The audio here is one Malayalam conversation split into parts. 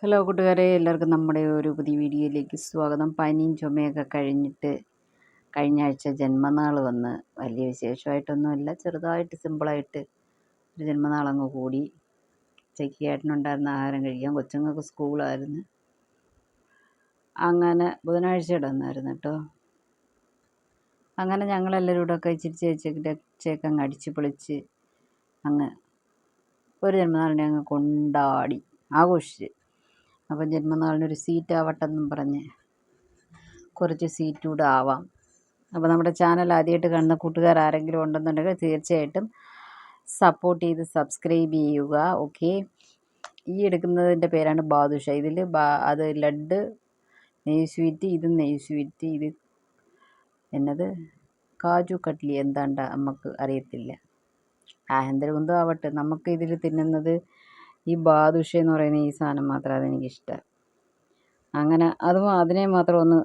ഹലോ കൂട്ടുകാരെ, എല്ലാവർക്കും നമ്മുടെ ഒരു പുതിയ വീഡിയോയിലേക്ക് സ്വാഗതം. പനിയും ചുമയൊക്കെ കഴിഞ്ഞിട്ട് കഴിഞ്ഞ ആഴ്ച ജന്മനാൾ വന്ന് വലിയ വിശേഷമായിട്ടൊന്നുമില്ല, ചെറുതായിട്ട് സിമ്പിളായിട്ട് ഒരു ജന്മനാളങ്ങ് കൂടി. ഉച്ചയ്ക്ക് ഏട്ടനുണ്ടായിരുന്ന ആഹാരം കഴിക്കാൻ, കൊച്ചുങ്ങൾക്ക് സ്കൂളായിരുന്നു. അങ്ങനെ ബുധനാഴ്ചയുടെ വന്നായിരുന്നു കേട്ടോ. അങ്ങനെ ഞങ്ങളെല്ലാവരും കൂടെ ഒക്കെ ഇച്ചിരിച്ചേക്ക് അങ്ങ് അടിച്ച് പൊളിച്ച് അങ്ങ് ഒരു ജന്മനാളിനെ അങ്ങ് കൊണ്ടാടി ആഘോഷിച്ച്. അപ്പം ജന്മനാളിനൊരു സീറ്റ് ആവട്ടെന്നും പറഞ്ഞ് കുറച്ച് സീറ്റ് കൂടെ ആവാം. അപ്പോൾ നമ്മുടെ ചാനൽ ആദ്യമായിട്ട് കാണുന്ന കൂട്ടുകാർ ആരെങ്കിലും ഉണ്ടെന്നുണ്ടെങ്കിൽ തീർച്ചയായിട്ടും സപ്പോർട്ട് ചെയ്ത് സബ്സ്ക്രൈബ് ചെയ്യുക. ഓക്കെ, ഈ എടുക്കുന്നതിൻ്റെ പേരാണ് ബാദുഷ. ഇതിൽ അത് ലഡ്ഡ്, നെയ് സ്വീറ്റ്, ഇത് നെയ് സ്വീറ്റ്, ഇത് എന്നത് കാജു കട്ട്ലി, എന്താണ്ട നമുക്ക് അറിയത്തില്ല. എന്തെങ്കിലും ആവട്ടെ, നമുക്ക് ഇതിൽ തിന്നുന്നത് ഈ ബാദുഷ എന്ന് പറയുന്ന ഈ സാധനം മാത്രം അതെനിക്കിഷ്ടം. അങ്ങനെ അതിനെ മാത്രം ഒന്ന്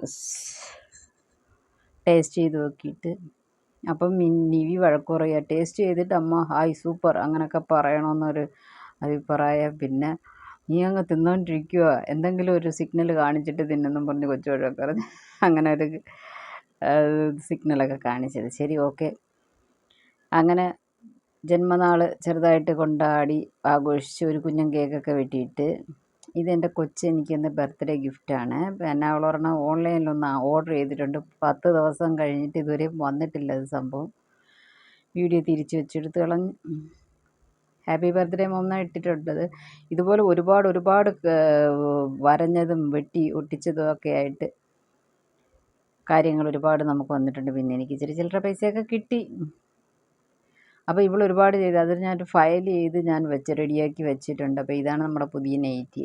ടേസ്റ്റ് ചെയ്ത് നോക്കിയിട്ട്, അപ്പം നിവി വഴക്ക് പറയുക, ടേസ്റ്റ് ചെയ്തിട്ട് അമ്മ ഹായ് സൂപ്പർ അങ്ങനെയൊക്കെ പറയണമെന്നൊരു അഭിപ്രായം. പിന്നെ നീ അങ്ങ് തിന്നുകൊണ്ടിരിക്കുക, എന്തെങ്കിലും ഒരു സിഗ്നൽ കാണിച്ചിട്ട് തിന്നെന്നും പറഞ്ഞ് കൊച്ചു വഴക്ക് പറഞ്ഞ് അങ്ങനെ ഒരു സിഗ്നലൊക്കെ കാണിച്ചത്. ശരി, ഓക്കെ. അങ്ങനെ ജന്മനാൾ ചെറുതായിട്ട് കൊണ്ടാടി ആഘോഷിച്ച് ഒരു കുഞ്ഞൻ കേക്കൊക്കെ വെട്ടിയിട്ട്, ഇതെൻ്റെ എനിക്കെന്ന് ബർത്ത്ഡേ ഗിഫ്റ്റാണ്. പിന്നെ അവളൊരെണ്ണം ഓൺലൈനിലൊന്ന് ഓർഡർ ചെയ്തിട്ടുണ്ട്. 10 ദിവസം കഴിഞ്ഞിട്ട് ഇതുവരെ വന്നിട്ടില്ല ഇത് സംഭവം. വീഡിയോ തിരിച്ച് വെച്ചെടുത്ത് കളഞ്ഞു. ഹാപ്പി ബർത്ത്ഡേ മോംന്നാണ് ഇട്ടിട്ടുള്ളത്. ഇതുപോലെ ഒരുപാട് വരഞ്ഞതും വെട്ടി ഒട്ടിച്ചതും ഒക്കെ ആയിട്ട് കാര്യങ്ങൾ ഒരുപാട് നമുക്ക് വന്നിട്ടുണ്ട്. പിന്നെ എനിക്ക് ഇച്ചിരി ചില്ലറ പൈസയൊക്കെ കിട്ടി. അപ്പോൾ ഇവൾ ഒരുപാട് ചെയ്ത് അത് ഞാൻ ഫയൽ ചെയ്ത് ഞാൻ റെഡിയാക്കി വെച്ചിട്ടുണ്ട്. അപ്പോൾ ഇതാണ് നമ്മുടെ പുതിയ നൈറ്റി.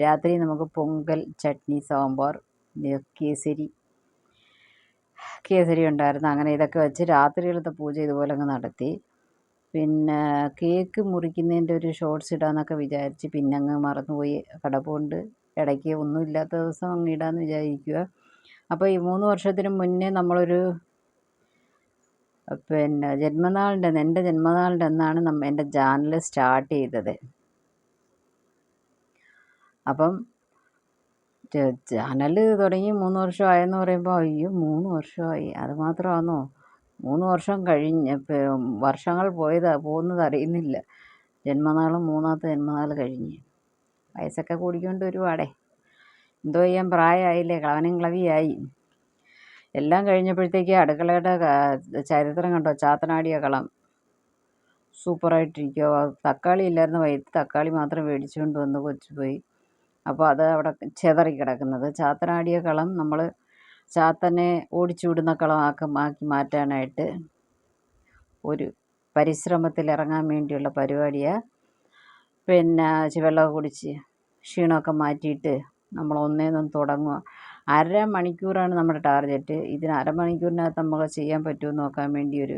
രാത്രി നമുക്ക് പൊങ്കൽ, ചട്നി, സാമ്പാർ, കേസരി ഉണ്ടായിരുന്നു. അങ്ങനെ ഇതൊക്കെ വെച്ച് രാത്രിയിലത്തെ പൂജ ഇതുപോലെ അങ്ങ് നടത്തി. പിന്നെ കേക്ക് മുറിക്കുന്നതിൻ്റെ ഒരു ഷോർട്സ് ഇടാമെന്നൊക്കെ വിചാരിച്ച് പിന്നെ അങ്ങ് മറന്നുപോയി. കിടപ്പുണ്ട്, ഇടയ്ക്ക് ഒന്നുമില്ലാത്ത ദിവസം അങ്ങ് ഇടാമെന്ന് വിചാരിക്കുക. അപ്പോൾ ഈ 3 വർഷത്തിന് മുന്നേ നമ്മളൊരു പിന്നെ എൻ്റെ ജന്മനാളിൻ്റെ അന്നാണ് എൻ്റെ ചാനൽ സ്റ്റാർട്ട് ചെയ്തത്. അപ്പം ചാനൽ തുടങ്ങി 3 വർഷമായെന്ന് പറയുമ്പോൾ അയ്യോ 3 വർഷമായി, അത് മാത്രമാണോ? 3 വർഷം കഴിഞ്ഞ് വർഷങ്ങൾ പോകുന്നത് അറിയുന്നില്ല. മൂന്നാമത്തെ ജന്മനാൾ കഴിഞ്ഞ് വയസ്സൊക്കെ കൂടിക്കൊണ്ട് വരുവാടേ. എന്തോ ചെയ്യാൻ, പ്രായമായില്ലേ, കളവനും കളവിയായി. എല്ലാം കഴിഞ്ഞപ്പോഴത്തേക്ക് അടുക്കളയുടെ ചരിത്രം കണ്ടോ, ചാത്തനാടിയ കളം സൂപ്പറായിട്ടിരിക്കുക. തക്കാളി ഇല്ലായിരുന്നു, വൈകിട്ട് തക്കാളി മാത്രം മേടിച്ചുകൊണ്ട് വന്ന് കൊച്ചു പോയി. അപ്പോൾ അത് അവിടെ ചെതറി കിടക്കുന്നത്. ചാത്തനാടിയ കളം നമ്മൾ ചാത്തനെ ഓടിച്ചു വിടുന്ന ആക്കി മാറ്റാനായിട്ട് ഒരു പരിശ്രമത്തിൽ ഇറങ്ങാൻ വേണ്ടിയുള്ള പരിപാടിയാണ്. പിന്നെ വെള്ളമൊക്കെ കുടിച്ച് ക്ഷീണമൊക്കെ മാറ്റിയിട്ട് നമ്മൾ ഒന്നേന്നും തുടങ്ങുക. 1/2 മണിക്കൂറാണ് നമ്മുടെ ടാർഗറ്റ്. ഇതിന് 1/2 മണിക്കൂറിനകത്ത് നമുക്ക് ചെയ്യാൻ പറ്റുമെന്ന് നോക്കാൻ വേണ്ടി ഒരു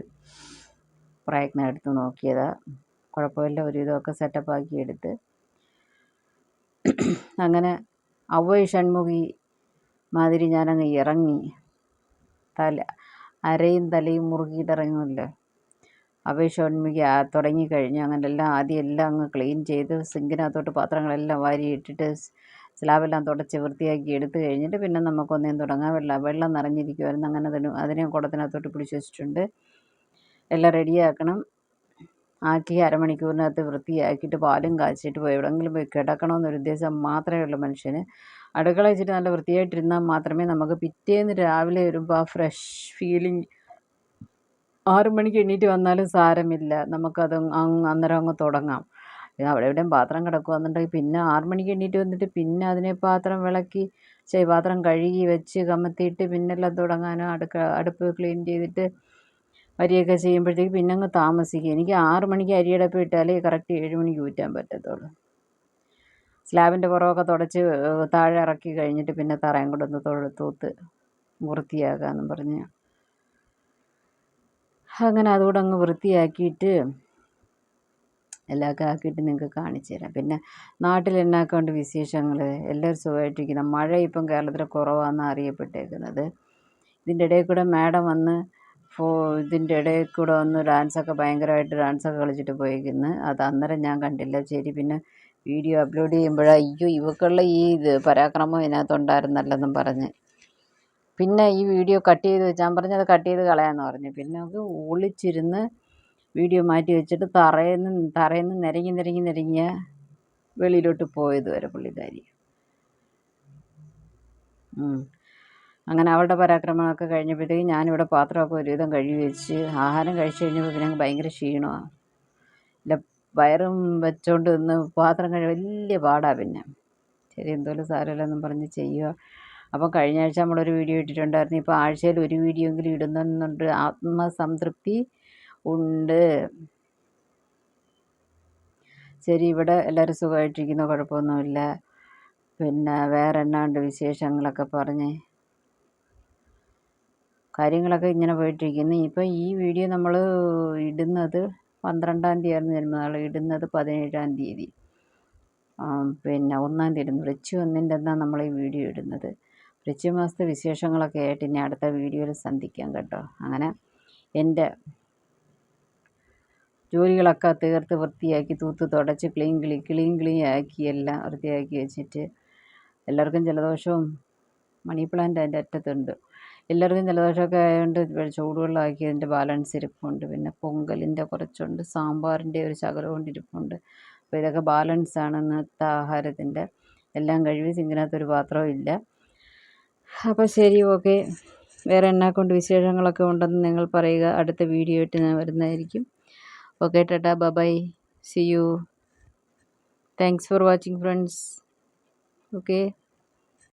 പ്രയത്നം എടുത്ത് നോക്കിയതാണ്. കുഴപ്പമില്ല, ഒരു ഇതൊക്കെ സെറ്റപ്പാക്കി എടുത്ത്. അങ്ങനെ ഔവ്വ ഷൺമുഖി മാതിരി ഞാനങ്ങ് ഇറങ്ങി. അരയും തലയും മുറുകിയിട്ട് ഇറങ്ങുമല്ലോ, ഔവ്വ ഷൺമുഖി തുടങ്ങിക്കഴിഞ്ഞു. അങ്ങനെ ആദ്യം എല്ലാം അങ്ങ് ക്ലീൻ ചെയ്ത് സിങ്കിനകത്തോട്ട് പാത്രങ്ങളെല്ലാം വാരി ഇട്ടിട്ട് സ്ലാബെല്ലാം തുടച്ച് വൃത്തിയാക്കി എടുത്തു കഴിഞ്ഞിട്ട് പിന്നെ നമുക്കൊന്നേം തുടങ്ങാം. വെള്ളം നിറഞ്ഞിരിക്കുമായിരുന്നു. അങ്ങനെ അതിനെ കുടത്തിനകത്തോട്ട് പിടിച്ച് വെച്ചിട്ടുണ്ട്. എല്ലാം റെഡിയാക്കണം. ആക്കി 1/2 മണിക്കൂറിനകത്ത് വൃത്തിയാക്കിയിട്ട് പാലും കാച്ചിട്ട് പോയി എവിടെയെങ്കിലും പോയി കിടക്കണമെന്നൊരു ഉദ്ദേശം മാത്രമേ ഉള്ളൂ മനുഷ്യന്. അടുക്കള വെച്ചിട്ട് നല്ല വൃത്തിയായിട്ടിരുന്നാൽ മാത്രമേ നമുക്ക് പിറ്റേന്ന് രാവിലെ വരുമ്പോൾ ആ ഫ്രഷ് ഫീലിംഗ്. 6 മണിക്ക് എണീറ്റ് വന്നാലും സാരമില്ല, നമുക്കത് അന്നേരം അങ്ങ് തുടങ്ങാം. അവിടെ എവിടെയും പാത്രം കിടക്കുകയെന്നുണ്ടെങ്കിൽ പിന്നെ 6 മണിക്ക് എണീറ്റ് വന്നിട്ട് പിന്നെ അതിനെ പാത്രം കഴുകി വെച്ച് കമത്തിയിട്ട് പിന്നെല്ലാം തുടങ്ങാനോ അടുപ്പ് ക്ലീൻ ചെയ്തിട്ട് അരിയൊക്കെ ചെയ്യുമ്പോഴത്തേക്ക് പിന്നെ അങ്ങ് താമസിക്കും. എനിക്ക് 6 മണിക്ക് അരിയടപ്പ് ഇട്ടാലേ കറക്റ്റ് 7 മണിക്ക് ഊറ്റാൻ പറ്റത്തുള്ളൂ. സ്ലാബിൻ്റെ പുറമൊക്കെ തുടച്ച് താഴെ ഇറക്കി കഴിഞ്ഞിട്ട് പിന്നെ തറയും കൂടെ ഒന്ന് തൂത്ത് വൃത്തിയാക്കാമെന്നും പറഞ്ഞ് അങ്ങനെ അതുകൂടെ അങ്ങ് വൃത്തിയാക്കിയിട്ട് എല്ലാമൊക്കെ ആക്കിയിട്ട് നിങ്ങൾക്ക് കാണിച്ചു തരാം. പിന്നെ നാട്ടിൽ എന്നാക്കൊണ്ട് വിശേഷങ്ങൾ, എല്ലാവരും സുഖമായിട്ടിരിക്കുന്ന. മഴ ഇപ്പം കേരളത്തിൽ കുറവാണെന്നാണ് അറിയപ്പെട്ടേക്കുന്നത്. ഇതിൻ്റെ ഇടയിൽ കൂടെ മാഡം വന്ന് ഇതിൻ്റെ ഇടയിൽ കൂടെ വന്ന് ഭയങ്കരമായിട്ട് ഡാൻസൊക്കെ കളിച്ചിട്ട് പോയിരിക്കുന്നു. അത് അന്നേരം ഞാൻ കണ്ടില്ല. ശരി, പിന്നെ വീഡിയോ അപ്ലോഡ് ചെയ്യുമ്പോഴാണ് അയ്യോ ഇവക്കുള്ള ഈ ഇത് പരാക്രമം ഇതിനകത്തുണ്ടായിരുന്നല്ലെന്നും പറഞ്ഞ് പിന്നെ ഈ വീഡിയോ കട്ട് ചെയ്ത് ഞാൻ പറഞ്ഞത് കട്ട് ചെയ്ത് കളയാമെന്ന് പറഞ്ഞു. പിന്നെ അത് ഒളിച്ചിരുന്ന് വീഡിയോ മാറ്റി വെച്ചിട്ട് തറയിൽ നിന്ന് നിരങ്ങിയ വെളിയിലോട്ട് പോയത് വരെ പുള്ളിക്കാരി. അങ്ങനെ അവളുടെ പരാക്രമമൊക്കെ കഴിഞ്ഞപ്പോഴത്തേക്കും ഞാനിവിടെ പാത്രമൊക്കെ ഒരുവിധം കഴുകി വെച്ച് ആഹാരം കഴിച്ച് കഴിഞ്ഞപ്പോൾ പിന്നെ അങ്ങ് ഭയങ്കര ക്ഷീണമാണ്. ഇല്ല വയറും വെച്ചോണ്ട് നിന്ന് പാത്രം കഴുകാൻ വലിയ പാടാണ്. പിന്നെ ശരി എന്തോലും സാരമില്ലെന്നും പറഞ്ഞ് ചെയ്യുക. അപ്പോൾ കഴിഞ്ഞ ആഴ്ച നമ്മളൊരു വീഡിയോ ഇട്ടിട്ടുണ്ടായിരുന്നു. ഇപ്പോൾ ആഴ്ചയിൽ ഒരു വീഡിയോ എങ്കിലും ഇടുന്നുണ്ട്. ആത്മസംതൃപ്തി ഉണ്ട്. ശരി, ഇവിടെ എല്ലാവരും സുഖമായിട്ടിരിക്കുന്നു, കുഴപ്പമൊന്നുമില്ല. പിന്നെ വേറെ എന്നാണ്ട് വിശേഷങ്ങളൊക്കെ പറഞ്ഞ് കാര്യങ്ങളൊക്കെ ഇങ്ങനെ പോയിട്ടിരിക്കുന്നു. ഇപ്പം ഈ വീഡിയോ നമ്മൾ ഇടുന്നത് 12-ാം തീയതിയായിരുന്നു ജന്മനാൾ. ഇടുന്നത് 17-ാം തീയതി. പിന്നെ 1-ാം തീയതി ഇടുന്നു. വൃശ്ചികം 1-ൻ്റെ അന്നാണ് നമ്മൾ ഈ വീഡിയോ ഇടുന്നത്. വൃശ്ചിക മാസത്തെ വിശേഷങ്ങളൊക്കെ ആയിട്ട് ഇനി അടുത്ത വീഡിയോയിൽ സന്ധിക്കാം കേട്ടോ. അങ്ങനെ എൻ്റെ ജോലികളൊക്കെ തീർത്ത് വൃത്തിയാക്കി തൂത്ത് തുടച്ച് ക്ലീൻ ആക്കി എല്ലാം വൃത്തിയാക്കി വെച്ചിട്ട് എല്ലാവർക്കും ജലദോഷവും മണി പ്ലാന്റ് അതിൻ്റെ അറ്റത്തുണ്ട്. എല്ലാവർക്കും ജലദോഷമൊക്കെ ആയതുകൊണ്ട് ചൂടുവെള്ളമാക്കി അതിൻ്റെ ബാലൻസ് ഇരിപ്പുണ്ട്. പിന്നെ പൊങ്കലിൻ്റെ കുറച്ചുണ്ട്, സാമ്പാറിൻ്റെ ഒരു ശകലം കൊണ്ട് ഇരിപ്പുണ്ട്. അപ്പോൾ ഇതൊക്കെ ബാലൻസാണ് ഇന്നത്തെ ആഹാരത്തിൻ്റെ. എല്ലാം കഴുകി സിങ്കിനകത്തൊരു പാത്രവും ഇല്ല. അപ്പോൾ ശരി, ഓക്കെ. വേറെ എന്നാക്കൊണ്ട് വിശേഷങ്ങളൊക്കെ ഉണ്ടെന്ന് നിങ്ങൾ പറയുക. അടുത്ത വീഡിയോ ആയിട്ട് ഞാൻ വരുന്നതായിരിക്കും. Okay, tata, bye, see you. Thanks for watching friends. Okay.